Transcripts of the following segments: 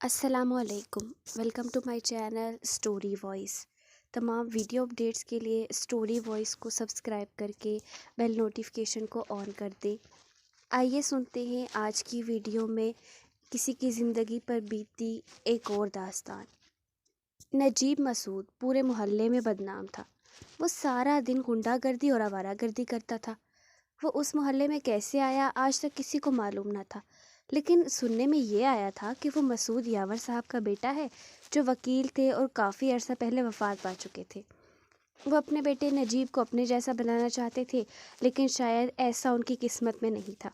असलकुम। Welcome to my channel Story Voice. तमाम video updates के लिए स्टोरी वॉइस को सब्सक्राइब करके बेल नोटिफिकेशन को ऑन कर दें। आइए सुनते हैं आज की वीडियो में किसी की ज़िंदगी पर बीती एक और दास्तान। नजीब मसूद पूरे मोहल्ले में बदनाम था। वो सारा दिन गुंडागर्दी और आवारागर्दी करता था। वो उस मोहल्ले में कैसे आया आज तक किसी को मालूम न था, लेकिन सुनने में ये आया था कि वो मसूद यावर साहब का बेटा है, जो वकील थे और काफ़ी अरसा पहले वफ़ात पा चुके थे। वो अपने बेटे नजीब को अपने जैसा बनाना चाहते थे, लेकिन शायद ऐसा उनकी किस्मत में नहीं था।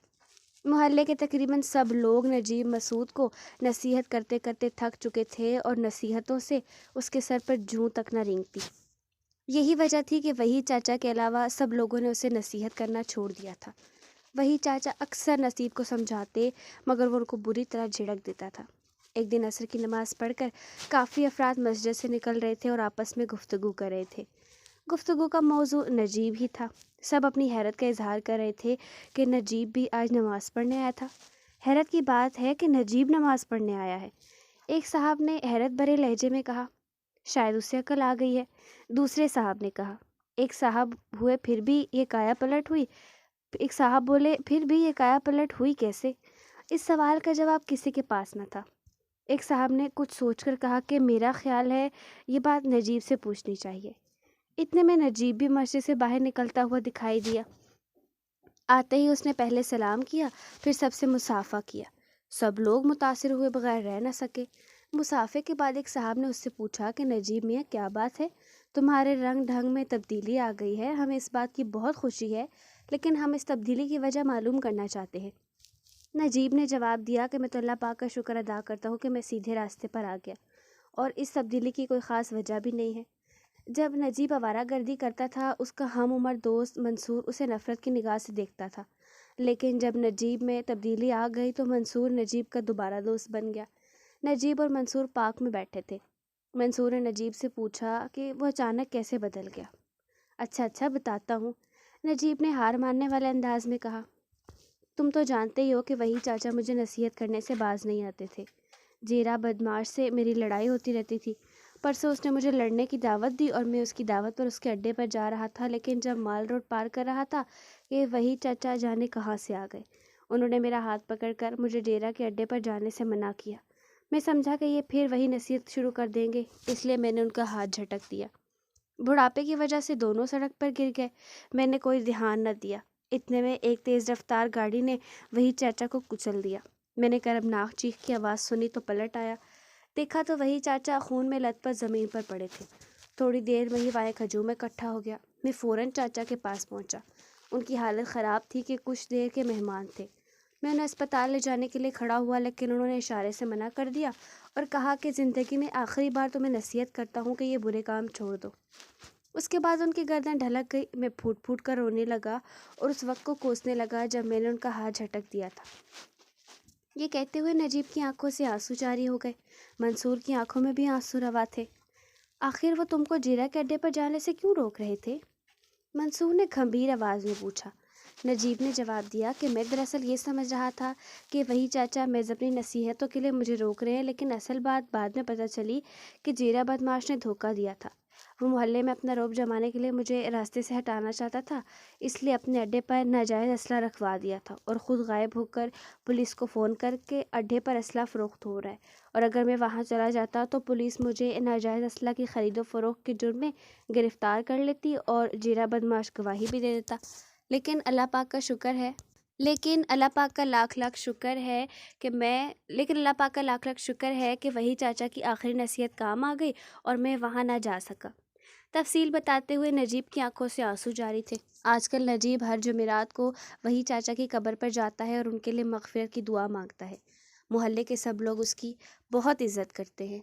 मोहल्ले के तकरीबन सब लोग नजीब मसूद को नसीहत करते करते थक चुके थे और नसीहतों से उसके सर पर जूं तक न रेंगती। यही वजह थी कि वही चाचा के अलावा सब लोगों ने उसे नसीहत करना छोड़ दिया था। वही चाचा अक्सर नसीब को समझाते, मगर वो उनको बुरी तरह झिड़क देता था। एक दिन असर की नमाज़ पढ़कर काफ़ी अफराद मस्जिद से निकल रहे थे और आपस में गुफ्तगू कर रहे थे। गुफ्तगू का मौजू नजीब ही था। सब अपनी हैरत का इजहार कर रहे थे कि नजीब भी आज नमाज़ पढ़ने आया था। हैरत की बात है कि नजीब नमाज़ पढ़ने आया है। एक साहब ने हैरत भरे लहजे में कहा, शायद उससे अकल आ गई है। दूसरे साहब ने कहा, एक साहब हुए फिर भी ये काया पलट हुई। एक साहब बोले, फिर भी ये काया पलट हुई कैसे? इस सवाल का जवाब किसी के पास न था। एक साहब ने कुछ सोचकर कहा कि मेरा ख्याल है ये बात नजीब से पूछनी चाहिए। इतने में नजीब भी मस्जिद से बाहर निकलता हुआ दिखाई दिया। आते ही उसने पहले सलाम किया, फिर सबसे मुसाफा किया। सब लोग मुतासिर हुए बगैर रह न सके। मुसाफे के बाद एक साहब ने उससे पूछा कि नजीब मियाँ, क्या बात है? तुम्हारे रंग ढंग में तब्दीली आ गई है। हमें इस बात की बहुत खुशी है, लेकिन हम इस तब्दीली की वजह मालूम करना चाहते हैं। नजीब ने जवाब दिया कि मैं तो अल्लाह पाक का शुक्र अदा करता हूँ कि मैं सीधे रास्ते पर आ गया, और इस तब्दीली की कोई ख़ास वजह भी नहीं है। जब नजीब आवारागर्दी करता था, उसका हम उम्र दोस्त मंसूर उसे नफ़रत की निगाह से देखता था, लेकिन जब नजीब में तब्दीली आ गई तो मंसूर नजीब का दोबारा दोस्त बन गया। नजीब और मंसूर पार्क में बैठे थे। मंसूर ने नजीब से पूछा कि वह अचानक कैसे बदल गया। अच्छा बताता हूँ, नजीब ने हार मानने वाले अंदाज में कहा। तुम तो जानते ही हो कि वही चाचा मुझे नसीहत करने से बाज नहीं आते थे। जेरा बदमाश से मेरी लड़ाई होती रहती थी। परसों उसने मुझे लड़ने की दावत दी और मैं उसकी दावत पर उसके अड्डे पर जा रहा था, लेकिन जब माल रोड पार कर रहा था, ये वही चाचा जाने कहाँ से आ गए। उन्होंने मेरा हाथ पकड़कर मुझे डेरा के अड्डे पर जाने से मना किया। मैं समझा कि ये फिर वही नसीहत शुरू कर देंगे, इसलिए मैंने उनका हाथ झटक दिया। बुढ़ापे की वजह से दोनों सड़क पर गिर गए। मैंने कोई ध्यान न दिया। इतने में एक तेज़ रफ्तार गाड़ी ने वही चाचा को कुचल दिया। मैंने कर्बनाक चीख की आवाज़ सुनी तो पलट आया। देखा तो वही चाचा खून में लथपथ ज़मीन पर पड़े थे। थोड़ी देर में ही वहाँ हजूम में इकट्ठा हो गया। मैं फ़ौरन चाचा के पास पहुँचा। उनकी हालत ख़राब थी कि कुछ देर के मेहमान थे। मैं उन्हें अस्पताल ले जाने के लिए खड़ा हुआ, लेकिन उन्होंने इशारे से मना कर दिया और कहा कि ज़िंदगी में आखिरी बार तुम्हें नसीहत करता हूँ कि ये बुरे काम छोड़ दो। उसके बाद उनकी गर्दन ढलक गई। मैं फूट फूट कर रोने लगा और उस वक्त को कोसने लगा जब मैंने उनका हाथ झटक दिया था। ये कहते हुए नजीब की आंखों से आंसू जारी हो गए। मंसूर की आंखों में भी आंसू रवा थे। आखिर वो तुमको जीरा के अड्डे पर जाने से क्यों रोक रहे थे? मंसूर ने गंभीर आवाज़ में पूछा। नजीब ने जवाब दिया कि मैं दरअसल ये समझ रहा था कि वही चाचा महज अपनी नसीहतों के लिए मुझे रोक रहे हैं, लेकिन असल बात बाद में पता चली कि जीरा बदमाश ने धोखा दिया था। वो मोहल्ले में अपना रौब जमाने के लिए मुझे रास्ते से हटाना चाहता था, इसलिए अपने अड्डे पर नाजायज़ असला रखवा दिया था और ख़ुद गायब होकर पुलिस को फ़ोन करके अड्डे पर असला फ़रोख्त हो रहा है, और अगर मैं वहाँ चला जाता तो पुलिस मुझे नाजायज़ असला की ख़रीदो फ़रोख्त के जुर्म में गिरफ़्तार कर लेती और जीरा बदमाश गवाही भी दे देता। लेकिन अल्लाह पाक का शुक्र है लेकिन अल्लाह पाक का लाख लाख शुक्र है कि मैं लेकिन अल्लाह पाक का लाख लाख शुक्र है कि वही चाचा की आखिरी नसीहत काम आ गई और मैं वहाँ ना जा सका। तफसील बताते हुए नजीब की आंखों से आंसू जारी थे। आजकल नजीब हर जुमेरात को वही चाचा की कब्र पर जाता है और उनके लिए मग़फ़िरत की दुआ मांगता है। मोहल्ले के सब लोग उसकी बहुत इज़्ज़त करते हैं।